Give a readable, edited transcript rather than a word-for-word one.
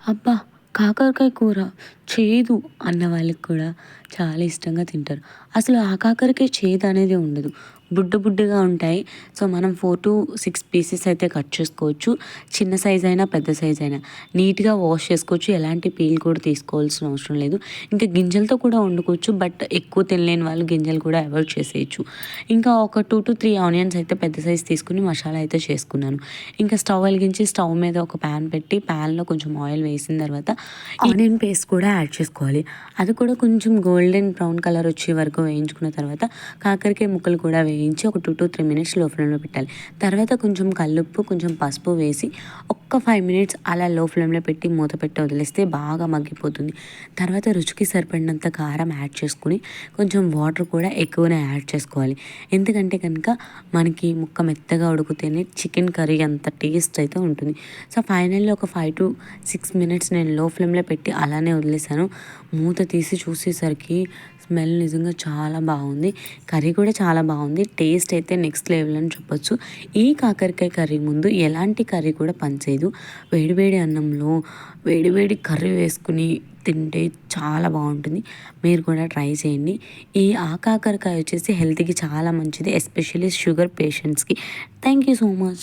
అబ్బా! కాకరకాయ కూర చేదు అన్న వాళ్ళకి కూడా చాలా ఇష్టంగా తింటారు. అసలు ఆ కాకరకాయ చేదనేదే ఉండదు. బుడ్డగా ఉంటాయి. సో, మనం 4-6 పీసెస్ అయితే కట్ చేసుకోవచ్చు. చిన్న సైజ్ అయినా, పెద్ద సైజ్ అయినా. నీట్‌గా వాష్ చేసుకోవచ్చు. ఎలాంటి పీల్ కూడా తీసుకోవాల్సిన అవసరం లేదు. ఇంకా గింజలతో కూడా వండుకోవచ్చు. బట్ ఎక్కువ తినలేని వాళ్ళు గింజలు కూడా అవాయిడ్ చేసేయొచ్చు. ఇంకా ఒక 2-3 ఆనియన్స్ అయితే పెద్ద సైజ్ తీసుకొని మసాలా అయితే చేసుకున్నాను. ఇంకా స్టవ్ వెలిగించి స్టవ్ మీద ఒక పాన్ పెట్టి పాన్‌లో కొంచెం ఆయిల్ వేసిన తర్వాత ఆనియన్ పేస్ట్ కూడా యాడ్ చేసుకోవాలి. అది కూడా కొంచెం గోల్డెన్ బ్రౌన్ కలర్ వచ్చే వరకు వేయించుకున్న తర్వాత కాకరకాయ ముక్కలు కూడా వేయించి ఒక 2-3 మినిట్స్ లో ఫ్లేమ్‌లో పెట్టాలి. తర్వాత కొంచెం కల్లుప్పు, కొంచెం పసుపు వేసి ఒక్క 5 మినిట్స్ అలా లో ఫ్లేమ్‌లో పెట్టి మూత పెట్టి వదిలేస్తే బాగా మగ్గిపోతుంది. తర్వాత రుచికి సరిపడినంత కారం యాడ్ చేసుకొని కొంచెం వాటర్ కూడా ఎక్కువనే యాడ్ చేసుకోవాలి. ఎందుకంటే కనుక మనకి ముక్క మెత్తగా ఉడికితేనే చికెన్ కర్రీ అంత టేస్ట్ అయితే ఉంటుంది. సో, ఫైనల్లీ ఒక 5-6 మినిట్స్ నేను లో ఫ్లేమ్‌లో పెట్టి అలానే వదిలేసాను. మూత తీసి చూసేసరికి స్మెల్ నిజంగా చాలా బాగుంది. కర్రీ కూడా చాలా బాగుంది. టేస్ట్ అయితే నెక్స్ట్ లెవెల్ అని చెప్పొచ్చు. ఈ కాకరకాయ కర్రీ ముందు ఎలాంటి కర్రీ కూడా పనిచేయదు. వేడి వేడి అన్నంలో వేడి వేడి కర్రీ వేసుకుని తింటే చాలా బాగుంటుంది. మీరు కూడా ట్రై చేయండి. ఆ కాకరకాయ వచ్చేసి హెల్త్‌కి చాలా మంచిది. ఎస్పెషల్లీ షుగర్ పేషెంట్స్‌కి. Thank you so much.